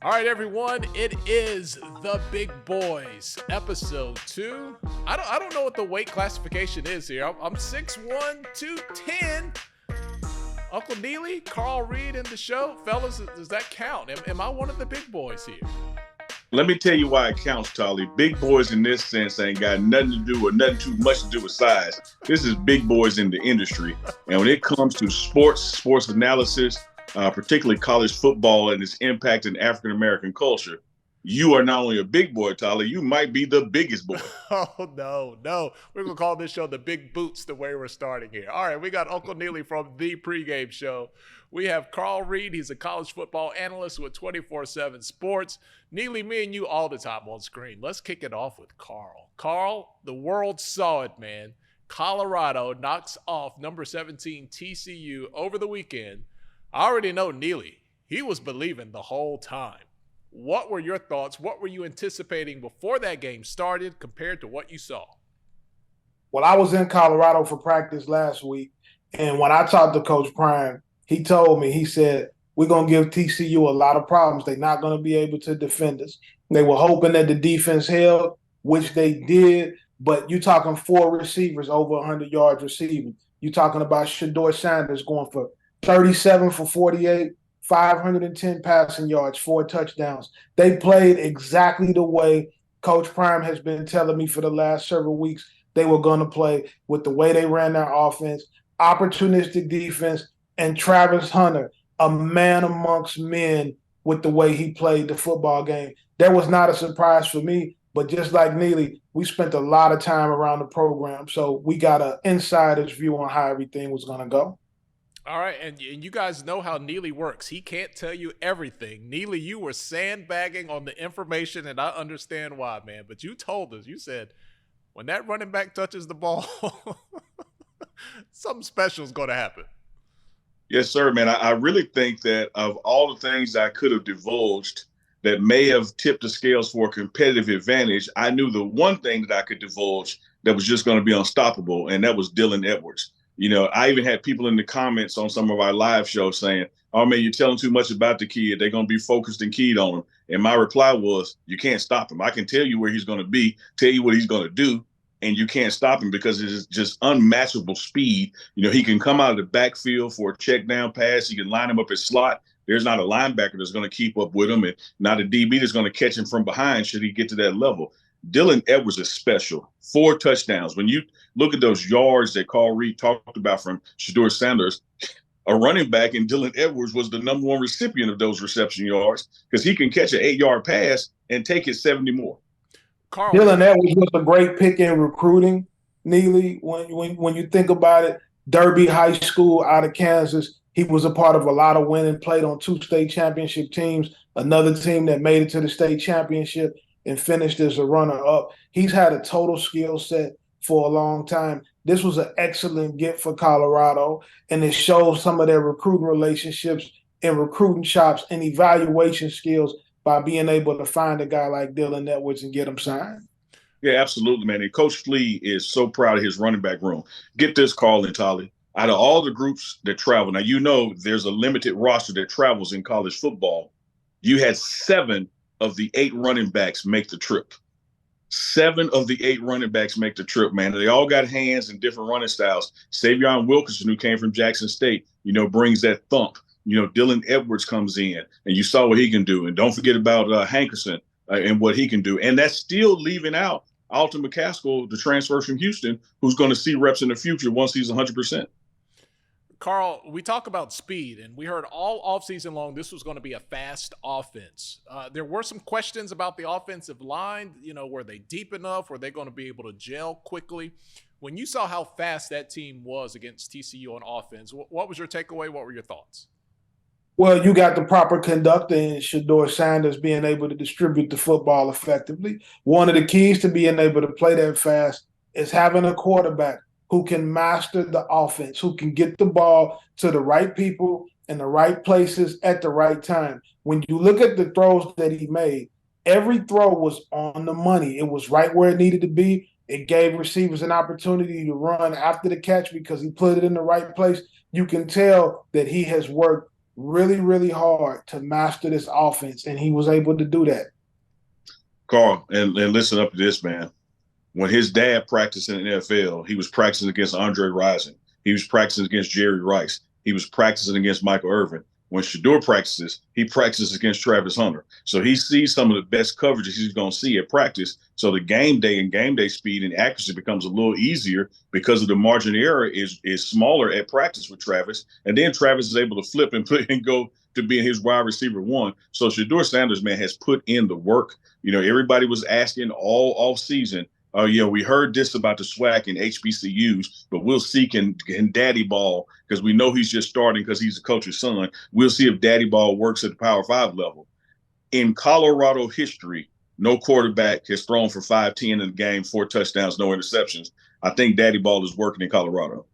All right, everyone. It is the Big Boys, episode 2. I don't know what the weight classification is here. I'm 6'1", 210. Uncle Neely, Carl Reed in the show. Fellas, does that count? Am I one of the big boys here? Let me tell you why it counts, Tolly. Big boys in this sense ain't got nothing to do or nothing too much to do with size. This is big boys in the industry. And when it comes to sports analysis, particularly college football and its impact in African-American culture, you are not only a big boy, Tolly, you might be the biggest boy. Oh, no. We're going to call this show the Big Boots the way we're starting here. All right, we got Uncle Neely from the pregame show. We have Carl Reed. He's a college football analyst with 24/7 Sports. Neely, me and you all the time on screen. Let's kick it off with Carl. Carl, the world saw it, man. Colorado knocks off number 17 TCU over the weekend. I already know Neely. He was believing the whole time. What were your thoughts? What were you anticipating before that game started compared to what you saw? Well, I was in Colorado for practice last week, and when I talked to Coach Prime, he told me, he said, we're going to give TCU a lot of problems. They're not going to be able to defend us. They were hoping that the defense held, which they did, but you're talking 4 receivers over 100 yards receiving. You're talking about Shedeur Sanders going for 37 for 48, 510 passing yards, 4 touchdowns. They played exactly the way Coach Prime has been telling me for the last several weeks they were going to play, with the way they ran their offense, opportunistic defense, and Travis Hunter, a man amongst men with the way he played the football game. That was not a surprise for me, but just like Neely, we spent a lot of time around the program, so we got an insider's view on how everything was going to go. All right, and you guys know how Neely works. He can't tell you everything. Neely, you were sandbagging on the information, and I understand why, man. But you told us, you said, when that running back touches the ball, something special is going to happen. Yes, sir, man. I really think that of all the things I could have divulged that may have tipped the scales for a competitive advantage, I knew the one thing that I could divulge that was just going to be unstoppable, and that was Dylan Edwards. You know, I even had people in the comments on some of our live shows saying, oh, man, you're telling too much about the kid. They're going to be focused and keyed on him. And my reply was, you can't stop him. I can tell you where he's going to be, tell you what he's going to do, and you can't stop him because it is just unmatchable speed. You know, he can come out of the backfield for a check down pass. You can line him up at slot. There's not a linebacker that's going to keep up with him, and not a DB that's going to catch him from behind should he get to that level. Dylan Edwards is special. 4 touchdowns. When you look at those yards that Carl Reed talked about from Shedeur Sanders, a running back in Dylan Edwards was the number 1 recipient of those reception yards because he can catch an 8-yard pass and take it 70 more. Carl, Dylan Edwards was a great pick in recruiting, Neely. When you think about it, Derby High School out of Kansas, he was a part of a lot of winning, played on 2 state championship teams, another team that made it to the state championship and finished as a runner-up. He's had a total skill set for a long time. This was an excellent get for Colorado, and it shows some of their recruiting relationships and recruiting chops and evaluation skills by being able to find a guy like Dylan Edwards and get him signed. Yeah, absolutely, man. And Coach Flea is so proud of his running back room. Get this, Carl and Tolly. Out of all the groups that travel, now you know there's a limited roster that travels in college football. You had 7 of the 8 running backs make the trip. 7 of the 8 running backs make the trip, man. They all got hands and different running styles. Savion Wilkerson, who came from Jackson State, brings that thump. Dylan Edwards comes in, and you saw what he can do. And don't forget about Hankerson and what he can do. And that's still leaving out Alton McCaskill, the transfer from Houston, who's going to see reps in the future once he's 100%. Carl, we talk about speed, and we heard all offseason long this was going to be a fast offense. There were some questions about the offensive line. Were they deep enough? Were they going to be able to gel quickly? When you saw how fast that team was against TCU on offense, what was your takeaway? What were your thoughts? Well, you got the proper conductor in Shedeur Sanders being able to distribute the football effectively. One of the keys to being able to play that fast is having a quarterback who can master the offense, who can get the ball to the right people in the right places at the right time. When you look at the throws that he made, every throw was on the money. It was right where it needed to be. It gave receivers an opportunity to run after the catch because he put it in the right place. You can tell that he has worked really, really hard to master this offense, and he was able to do that. Carl, and listen up to this, man. When his dad practiced in the NFL, he was practicing against Andre Rison. He was practicing against Jerry Rice. He was practicing against Michael Irvin. When Shador practices, he practices against Travis Hunter. So he sees some of the best coverages he's going to see at practice. So the game day speed and accuracy becomes a little easier because of the margin of error is smaller at practice with Travis. And then Travis is able to flip and go to being his wide receiver one. So Shador Sanders, man, has put in the work. Everybody was asking all off season, oh, yeah, we heard this about the SWAC and HBCUs, but we'll see can Daddy Ball, because we know he's just starting because he's the coach's son. We'll see if Daddy Ball works at the Power 5 level. In Colorado history, no quarterback has thrown for 5-10 in the game, 4 touchdowns, no interceptions. I think Daddy Ball is working in Colorado.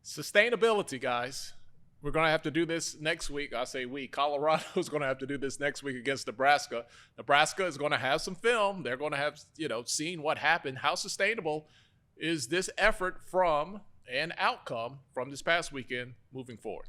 Sustainability, guys. We're going to have to do this next week. I say we. Colorado is going to have to do this next week against Nebraska. Nebraska is going to have some film. They're going to have, seen what happened. How sustainable is this effort from an outcome from this past weekend moving forward?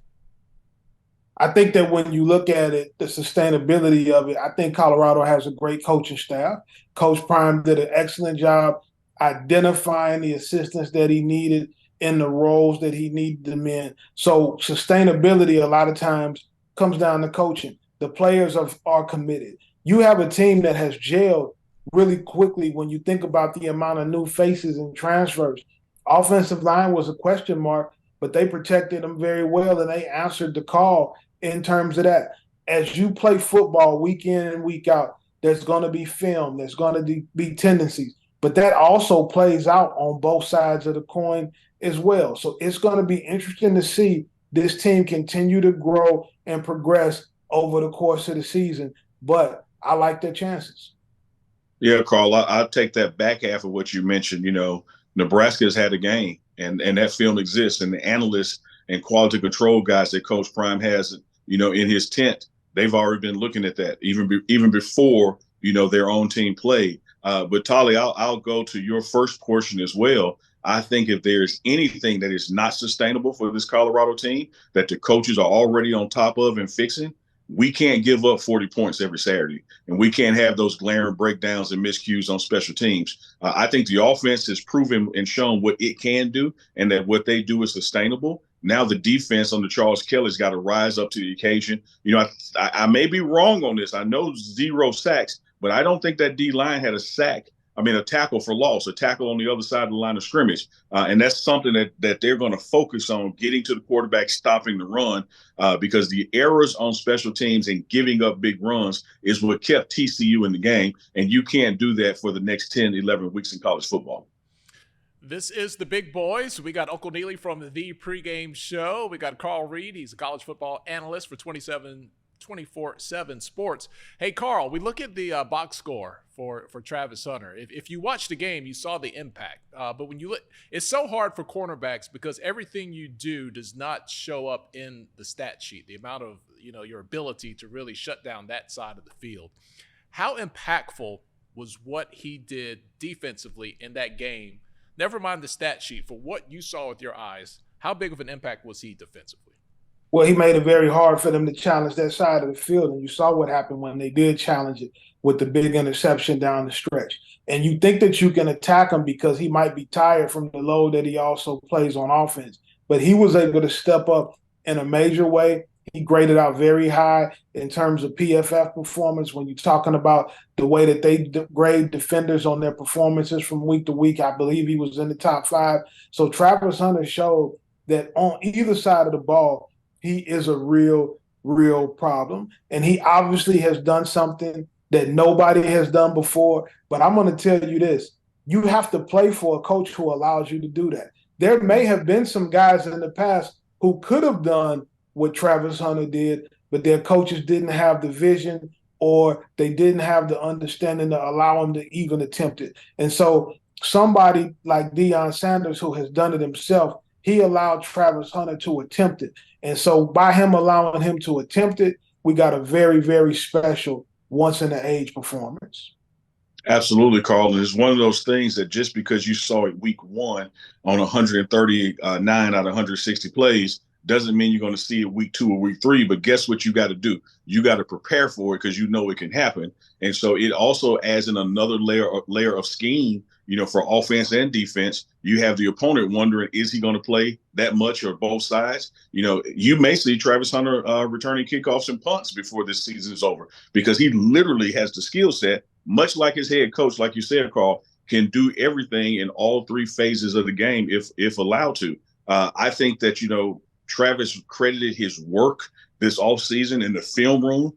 I think that when you look at it, the sustainability of it, I think Colorado has a great coaching staff. Coach Prime did an excellent job identifying the assistance that he needed in the roles that he needed them in. So sustainability a lot of times comes down to coaching. The players are committed. You have a team that has gelled really quickly when you think about the amount of new faces and transfers. Offensive line was a question mark, but they protected them very well, and they answered the call in terms of that. As you play football week in and week out, there's going to be film, there's going to be tendencies, but that also plays out on both sides of the coin as well. So it's going to be interesting to see this team continue to grow and progress over the course of the season, but I like their chances. Yeah, Carl, I'll take that back half of what you mentioned. Nebraska has had a game, and that film exists, and the analysts and quality control guys that Coach Prime has, in his tent, they've already been looking at that even before, their own team played. But Tolly, I'll go to your first portion as well. I think if there's anything that is not sustainable for this Colorado team that the coaches are already on top of and fixing, we can't give up 40 points every Saturday, and we can't have those glaring breakdowns and miscues on special teams. I think the offense has proven and shown what it can do, and that what they do is sustainable. Now the defense under Charles Kelly's got to rise up to the occasion. I may be wrong on this. I know 0 sacks, but I don't think that D-line had a tackle for loss, a tackle on the other side of the line of scrimmage. And that's something that they're going to focus on, getting to the quarterback, stopping the run, because the errors on special teams and giving up big runs is what kept TCU in the game. And you can't do that for the next 10, 11 weeks in college football. This is the Big Boys. We got Uncle Neely from the pregame show. We got Carl Reed. He's a college football analyst for 24/7 Sports. Hey, Carl, we look at the box score for Travis Hunter. If you watched the game, you saw the impact. But when you look, it's so hard for cornerbacks because everything you do does not show up in the stat sheet. The amount of, your ability to really shut down that side of the field. How impactful was what he did defensively in that game? Never mind the stat sheet. For what you saw with your eyes, how big of an impact was he defensively? Well, he made it very hard for them to challenge that side of the field. And you saw what happened when they did challenge it with the big interception down the stretch. And you think that you can attack him because he might be tired from the load that he also plays on offense. But he was able to step up in a major way. He graded out very high in terms of PFF performance. When you're talking about the way that they grade defenders on their performances from week to week, I believe he was in the top 5. So Travis Hunter showed that on either side of the ball, he is a real, real problem. And he obviously has done something that nobody has done before. But I'm going to tell you this. You have to play for a coach who allows you to do that. There may have been some guys in the past who could have done what Travis Hunter did, but their coaches didn't have the vision or they didn't have the understanding to allow him to even attempt it. And so somebody like Deion Sanders, who has done it himself, he allowed Travis Hunter to attempt it. And so by him allowing him to attempt it, we got a very, very special once-in-a-age performance. Absolutely, Carl. And it's one of those things that just because you saw it week 1 on 139 out of 160 plays doesn't mean you're going to see it week 2 or week 3. But guess what you got to do? You got to prepare for it because you know it can happen. And so it also adds in another layer of scheme, for offense and defense. You have the opponent wondering, is he going to play that much or both sides? You may see Travis Hunter returning kickoffs and punts before this season is over because he literally has the skill set, much like his head coach, like you said, Carl, can do everything in all 3 phases of the game if allowed to. I think that, Travis credited his work this offseason in the film room.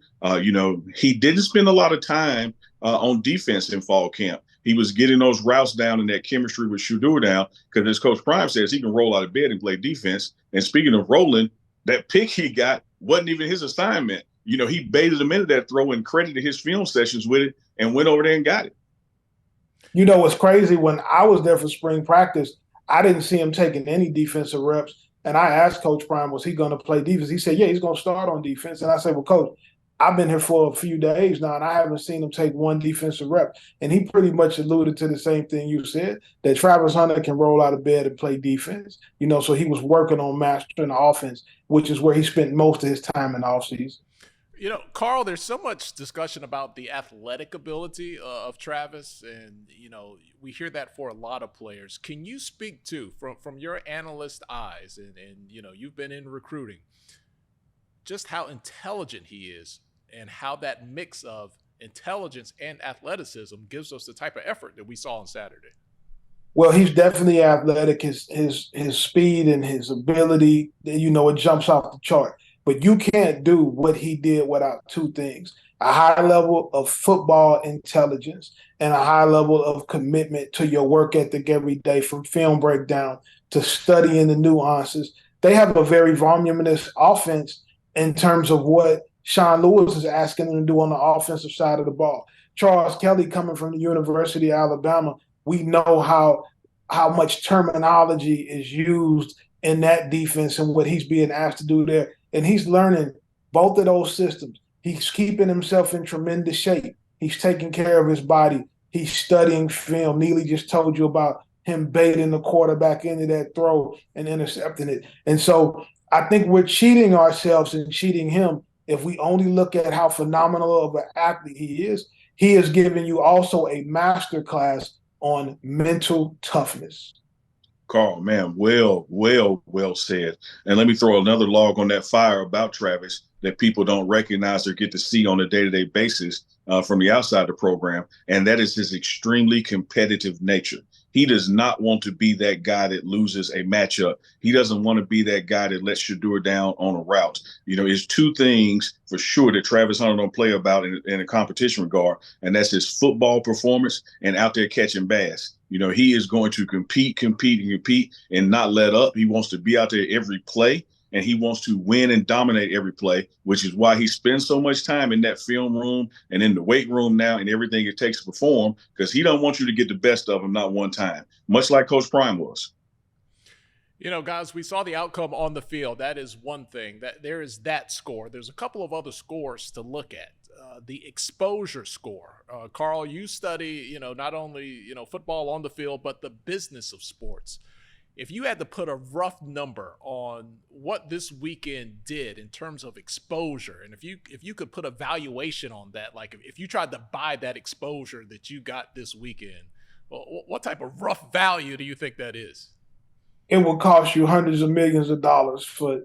He didn't spend a lot of time on defense in fall camp. He was getting those routes down and that chemistry with Shedeur down because, as Coach Prime says, he can roll out of bed and play defense. And speaking of rolling, that pick he got wasn't even his assignment. He baited him into that throw and credited his film sessions with it and went over there and got it. What's crazy, when I was there for spring practice, I didn't see him taking any defensive reps. And I asked Coach Prime, was he going to play defense? He said, yeah, he's going to start on defense. And I said, well, Coach, I've been here for a few days now, and I haven't seen him take one defensive rep. And he pretty much alluded to the same thing you said, that Travis Hunter can roll out of bed and play defense. So he was working on mastering the offense, which is where he spent most of his time in the offseason. Carl, there's so much discussion about the athletic ability of Travis, and, we hear that for a lot of players. Can you speak to, from your analyst eyes, and you've been in recruiting, just how intelligent he is and how that mix of intelligence and athleticism gives us the type of effort that we saw on Saturday? Well, he's definitely athletic. His speed and his ability, it jumps off the chart. But you can't do what he did without 2 things: a high level of football intelligence and a high level of commitment to your work ethic every day, from film breakdown to studying the nuances. They have a very voluminous offense in terms of what Sean Lewis is asking them to do on the offensive side of the ball. Charles Kelly, coming from the University of Alabama, we know how much terminology is used in that defense and what he's being asked to do there. And he's learning both of those systems. He's keeping himself in tremendous shape. He's taking care of his body. He's studying film. Neely just told you about him baiting the quarterback into that throw and intercepting it. And so I think we're cheating ourselves and cheating him if we only look at how phenomenal of an athlete he is. He is giving you also a master class on mental toughness. Carl, man, well said. And let me throw another log on that fire about Travis that people don't recognize or get to see on a day-to-day basis from the outside the program, and that is his extremely competitive nature. He does not want to be that guy that loses a matchup. He doesn't want to be that guy that lets Shedeur down on a route. It's 2 things for sure that Travis Hunter don't play about in a competition regard, and that's his football performance and out there catching bass. He is going to compete and not let up. He wants to be out there every play, and he wants to win and dominate every play, which is why he spends so much time in that film room and in the weight room now and everything it takes to perform, because he don't want you to get the best of him, not one time, much like Coach Prime was. Guys, we saw the outcome on the field. That is one thing. That there is that score. There's a couple of other scores to look at. The exposure score. Carl, you study, not only, football on the field, but the business of sports. If you had to put a rough number on what this weekend did in terms of exposure, and if you could put a valuation on that, like if you tried to buy that exposure that you got this weekend, what type of rough value do you think that is? It will cost you hundreds of millions of dollars for,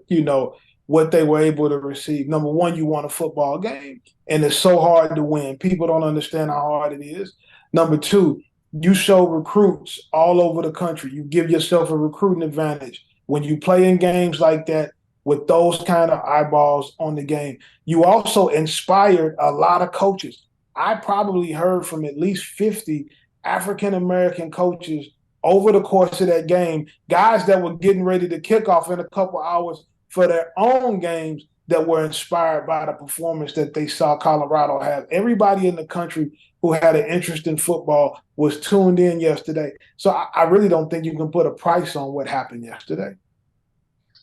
what they were able to receive. Number one, you won a football game, and it's so hard to win. People don't understand how hard it is. Number two, you show recruits all over the country. You give yourself a recruiting advantage. When you play in games like that with those kind of eyeballs on the game, you also inspired a lot of coaches. I probably heard from at least 50 African-American coaches over the course of that game, guys that were getting ready to kick off in a couple hours for their own games that were inspired by the performance that they saw Colorado have. Everybody in the country who had an interest in football was tuned in yesterday. So I really don't think you can put a price on what happened yesterday.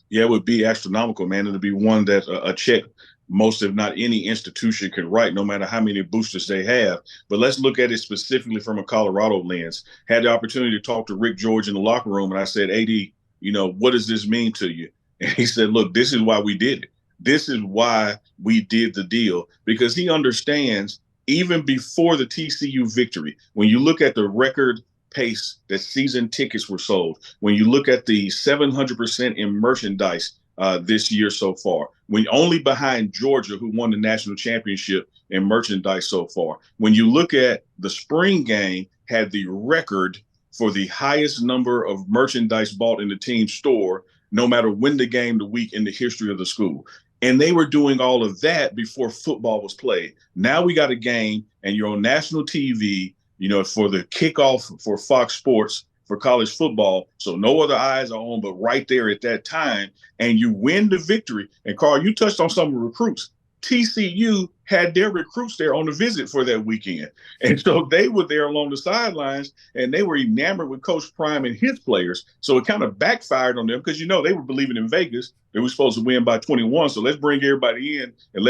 Yeah, it would be astronomical, man. It would be one that a check most, if not any institution could write, no matter how many boosters they have. But let's look at it specifically from a Colorado lens. Had the opportunity to talk to Rick George in the locker room, and I said, AD, what does this mean to you? And he said, look, this is why we did it. This is why we did the deal, because he understands even before the TCU victory, when you look at the record pace that season tickets were sold, when you look at the 700% in merchandise this year so far, when only behind Georgia, who won the national championship in merchandise so far, when you look at the spring game, had the record for the highest number of merchandise bought in the team store, no matter when the game, the week in the history of the school. And they were doing all of that before football was played. Now we got a game and you're on national TV, for the kickoff for Fox Sports for college football. So no other eyes are on, but right there at that time, and you win the victory. And Carl, you touched on some of the recruits. TCU had their recruits there on the visit for that weekend. And so they were there along the sidelines and they were enamored with Coach Prime and his players. So it kind of backfired on them because, they were believing in Vegas. They were supposed to win by 21. So let's bring everybody in and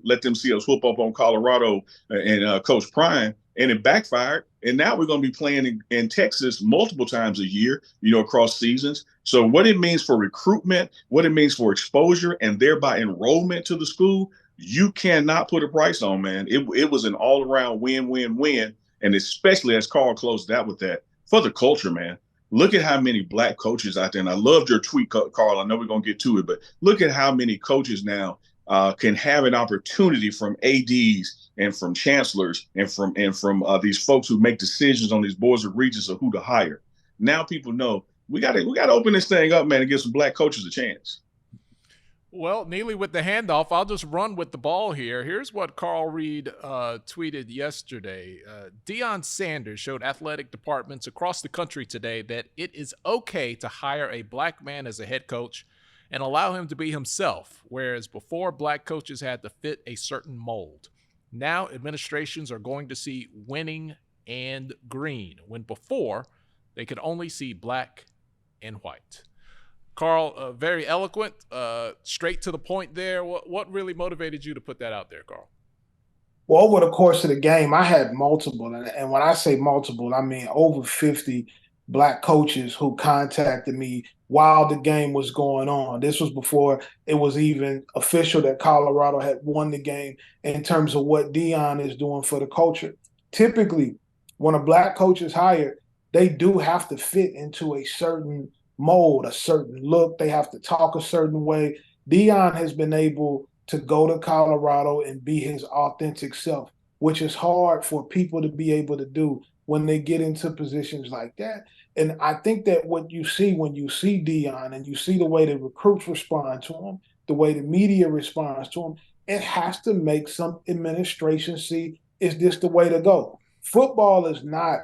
let them see us whoop up on Colorado and Coach Prime. And it backfired. And now we're going to be playing in Texas multiple times a year, across seasons. So what it means for recruitment, what it means for exposure, and thereby enrollment to the school, you cannot put a price on, man. It was an all-around win-win-win. And especially as Carl closed out with that, for the culture, man. Look at how many black coaches out there. And I loved your tweet, Carl. I know we're going to get to it, but look at how many coaches now can have an opportunity from ADs and from chancellors and from these folks who make decisions on these boards of regents of who to hire. Now people know we got to open this thing up, man, and give some black coaches a chance. Well, Neely, with the handoff, I'll just run with the ball here. Here's what Carl Reed tweeted yesterday. Deion Sanders showed athletic departments across the country today that it is okay to hire a black man as a head coach and allow him to be himself, whereas before black coaches had to fit a certain mold. Now administrations are going to see winning and green, when before they could only see black and white. Carl, very eloquent, straight to the point there. What really motivated you to put that out there, Carl? Well, over the course of the game, I had multiple, and when I say multiple, I mean over 50 black coaches who contacted me while the game was going on. This was before it was even official that Colorado had won the game in terms of what Deion is doing for the culture. Typically, when a black coach is hired, they do have to fit into a certain mold, a certain look. They have to talk a certain way. Deion has been able to go to Colorado and be his authentic self, which is hard for people to be able to do when they get into positions like that. And I think that what you see when you see Deion and you see the way the recruits respond to him, the way the media responds to him, it has to make some administration see, is this the way to go? Football is not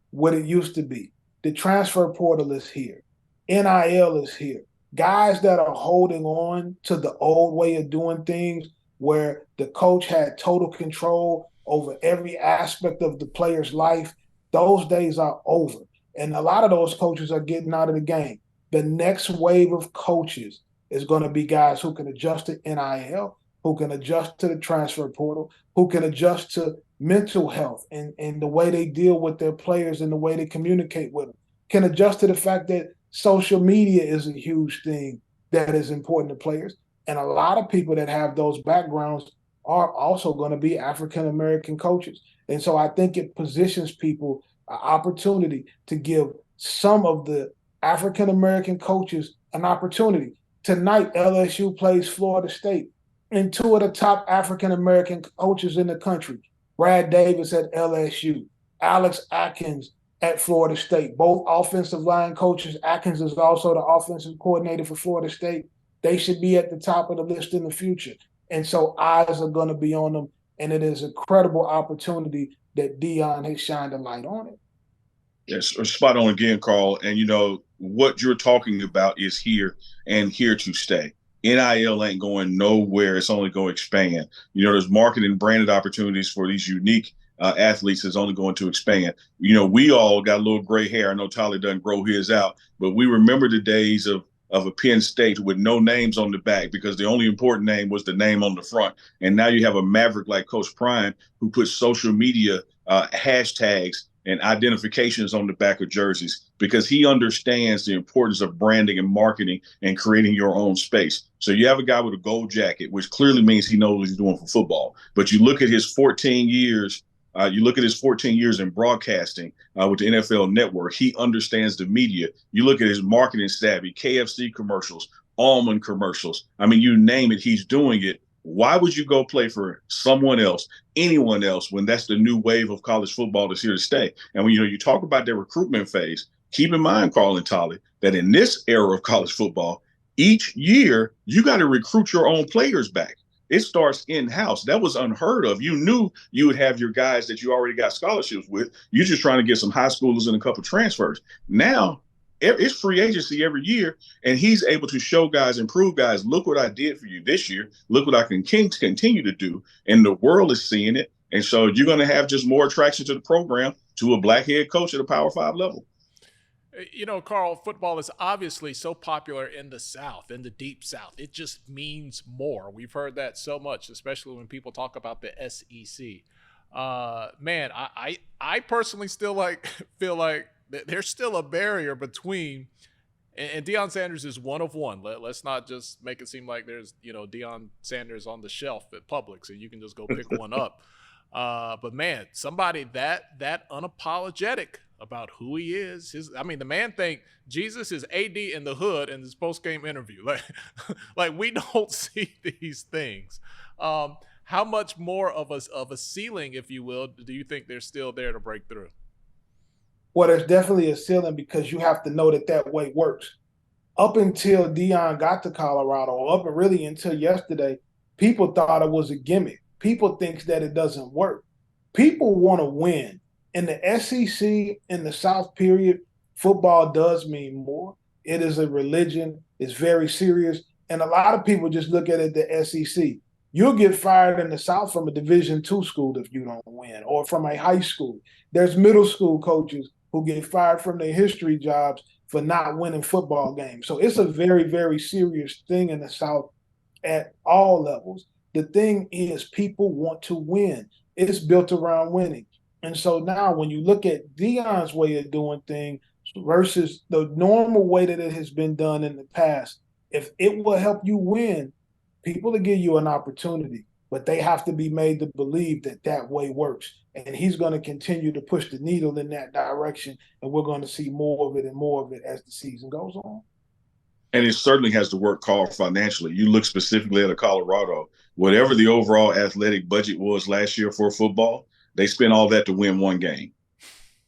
what it used to be. The transfer portal is here. NIL is here. Guys that are holding on to the old way of doing things where the coach had total control over every aspect of the player's life, those days are over. And a lot of those coaches are getting out of the game. The next wave of coaches is going to be guys who can adjust to NIL, who can adjust to the transfer portal, who can adjust to mental health and the way they deal with their players and the way they communicate with them, can adjust to the fact that social media is a huge thing that is important to players. And a lot of people that have those backgrounds are also going to be African-American coaches. And so I think it positions people an opportunity to give some of the African-American coaches an opportunity. Tonight, LSU plays Florida State, and two of the top African-American coaches in the country, Brad Davis at LSU, Alex Atkins at Florida State, both offensive line coaches. Atkins is also the offensive coordinator for Florida State. They should be at the top of the list in the future. And so eyes are going to be on them, and it is a credible opportunity that Deion has shined a light on it. Yes, spot on again, Carl. And what you're talking about is here and here to stay. NIL ain't going nowhere. It's only going to expand. There's marketing branded opportunities for these unique athletes is only going to expand. We all got a little gray hair. I know Tyler doesn't grow his out, but we remember the days of a Penn State with no names on the back because the only important name was the name on the front. And now you have a maverick like Coach Prime who puts social media hashtags and identifications on the back of jerseys because he understands the importance of branding and marketing and creating your own space. So you have a guy with a gold jacket, which clearly means he knows what he's doing for football. But you look at his 14 years. You look at his 14 years in broadcasting with the NFL Network. He understands the media. You look at his marketing savvy, KFC commercials, almond commercials. I mean, you name it, he's doing it. Why would you go play for someone else, anyone else, when that's the new wave of college football that's here to stay? And when you talk about their recruitment phase, keep in mind, Carl and Tolly, that in this era of college football, each year you got to recruit your own players back. It starts in-house. That was unheard of. You knew you would have your guys that you already got scholarships with. You're just trying to get some high schoolers and a couple transfers. Now, it's free agency every year, and he's able to show guys and prove guys, look what I did for you this year. Look what I can continue to do. And the world is seeing it. And so you're going to have just more attraction to the program, to a black head coach at a Power 5 level. You know, Carl, football is obviously so popular in the South, in the deep South. It just means more. We've heard that so much, especially when people talk about the SEC. Man, I personally still feel like there's still a barrier between, and Deion Sanders is one of one. Let's not just make it seem like there's, Deion Sanders on the shelf at Publix and you can just go pick one up. But man, somebody that unapologetic about who he is. The man think Jesus is AD in the hood in his post-game interview. Like we don't see these things. How much more of a ceiling, if you will, do you think they're still there to break through? Well, there's definitely a ceiling because you have to know that way works. Up until Deion got to Colorado, up and really until yesterday, people thought it was a gimmick. People think that it doesn't work. People want to win. In the SEC, in the South period, football does mean more. It is a religion. It's very serious. And a lot of people just look at it the SEC. You'll get fired in the South from a Division II school if you don't win, or from a high school. There's middle school coaches who get fired from their history jobs for not winning football games. So it's a very, very serious thing in the South at all levels. The thing is people want to win. It's built around winning. And so now when you look at Deion's way of doing things versus the normal way that it has been done in the past, if it will help you win, people will give you an opportunity, but they have to be made to believe that way works. And he's going to continue to push the needle in that direction, and we're going to see more of it and more of it as the season goes on. And it certainly has to work, Carl, financially. You look specifically at Colorado, whatever the overall athletic budget was last year for football, they spent all that to win one game.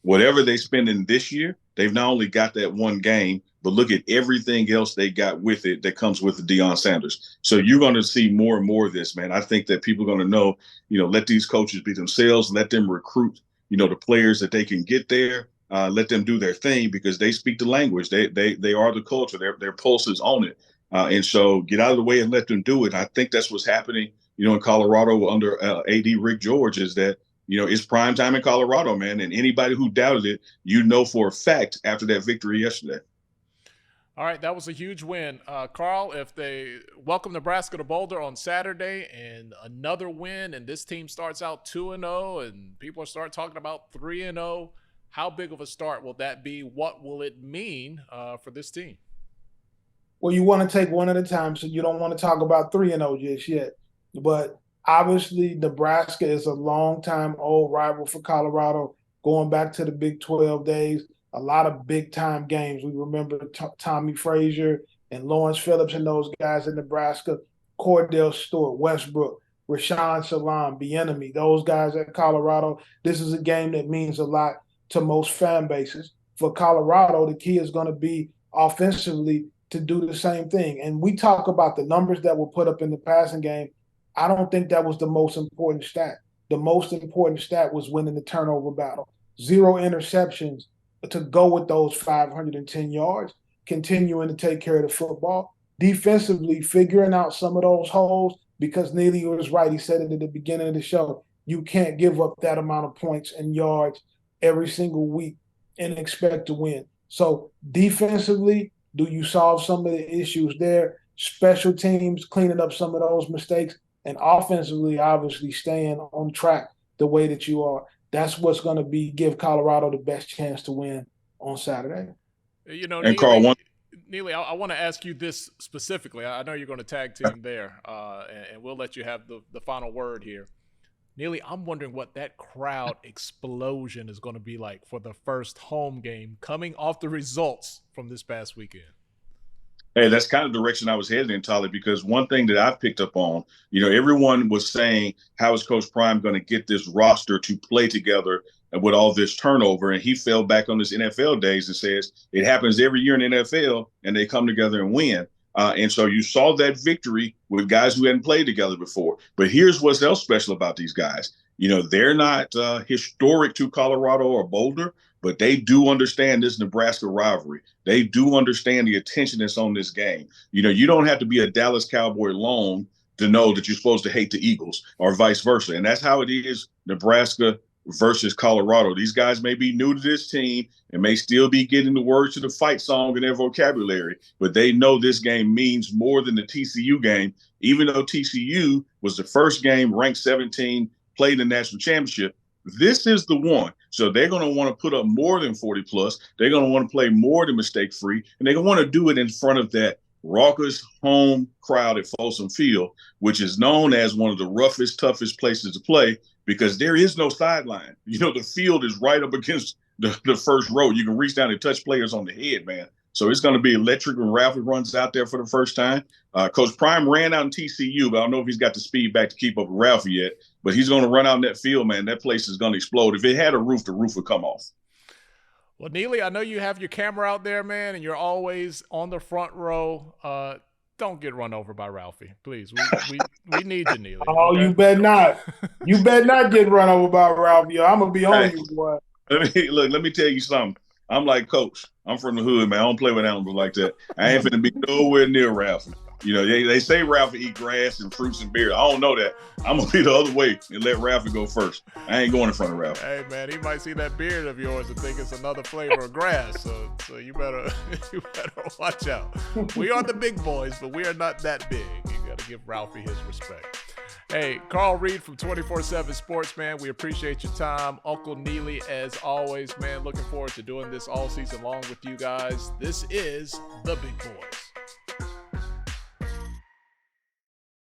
Whatever they spend in this year, they've not only got that one game, but look at everything else they got with it that comes with the Deion Sanders. So you're going to see more and more of this, man. I think that people are going to know, let these coaches be themselves, let them recruit, the players that they can get there, let them do their thing because they speak the language. They are the culture. Their pulse is on it. And so get out of the way and let them do it. I think that's what's happening, in Colorado under AD Rick George is that, it's prime time in Colorado, man. And anybody who doubted it, for a fact after that victory yesterday. All right, that was a huge win. Carl, if they welcome Nebraska to Boulder on Saturday and another win, and this team starts out 2-0 and people start talking about 3-0, how big of a start will that be? What will it mean for this team? Well, you want to take one at a time, so you don't want to talk about 3-0 just yet. But obviously, Nebraska is a long-time old rival for Colorado, going back to the Big 12 days. A lot of big-time games. We remember Tommy Frazier and Lawrence Phillips and those guys in Nebraska, Cordell Stewart, Westbrook, Rashawn Salam, Bieniemy, those guys at Colorado. This is a game that means a lot to most fan bases. For Colorado, the key is going to be offensively to do the same thing. And we talk about the numbers that were put up in the passing game. I don't think that was the most important stat. The most important stat was winning the turnover battle. 0 interceptions to go with those 510 yards, continuing to take care of the football. Defensively, figuring out some of those holes, because Neely was right. He said it at the beginning of the show. You can't give up that amount of points and yards every single week and expect to win. So defensively, do you solve some of the issues there? Special teams, cleaning up some of those mistakes. And offensively, obviously, staying on track the way that you are. that's what's going to give Colorado the best chance to win on Saturday. You know, And Carl, Neely, I want to ask you this specifically. I know you're going to tag team there, and we'll let you have the final word here. Neely, I'm wondering what that crowd explosion is going to be like for the first home game coming off the results from this past weekend. Hey, that's kind of the direction I was headed in, Tyler, because one thing that I've picked up on, everyone was saying, how is Coach Prime going to get this roster to play together with all this turnover? And he fell back on his NFL days and says it happens every year in the NFL, and they come together and win. And so you saw that victory with guys who hadn't played together before. But here's what's else special about these guys. They're not historic to Colorado or Boulder, but they do understand this Nebraska rivalry. They do understand the attention that's on this game. You don't have to be a Dallas Cowboy long to know that you're supposed to hate the Eagles or vice versa. And that's how it is Nebraska versus Colorado. These guys may be new to this team and may still be getting the words to the fight song in their vocabulary, but they know this game means more than the TCU game, even though TCU was the first game ranked 17, played the national championship. This is the one. So they're going to want to put up more than 40 plus. They're going to want to play more than mistake free. And they're going to want to do it in front of that raucous home crowd at Folsom Field, which is known as one of the roughest, toughest places to play because there is no sideline. The field is right up against the first row. You can reach down and touch players on the head, man. So it's going to be electric when Ralphie runs out there for the first time. Coach Prime ran out in TCU, but I don't know if he's got the speed back to keep up with Ralphie yet. But he's going to run out in that field, man. That place is going to explode. If it had a roof, the roof would come off. Well, Neely, I know you have your camera out there, man, and you're always on the front row. Don't get run over by Ralphie, please. We need you, Neely. Oh, okay? You bet not. You bet not get run over by Ralphie. I'm gonna be on you, boy. Let me tell you something. I'm like Coach. I'm from the hood, man. I don't play with animals like that. I ain't finna be nowhere near Ralphie. They say Ralphie eat grass and fruits and beer. I don't know that. I'm going to be the other way and let Ralphie go first. I ain't going in front of Ralphie. Hey, man, he might see that beard of yours and think it's another flavor of grass. So you better watch out. We are the big boys, but we are not that big. You got to give Ralphie his respect. Hey, Carl Reed from 24/7 Sports, man. We appreciate your time. Uncle Neely, as always, man. Looking forward to doing this all season long with you guys. This is The Big Boys.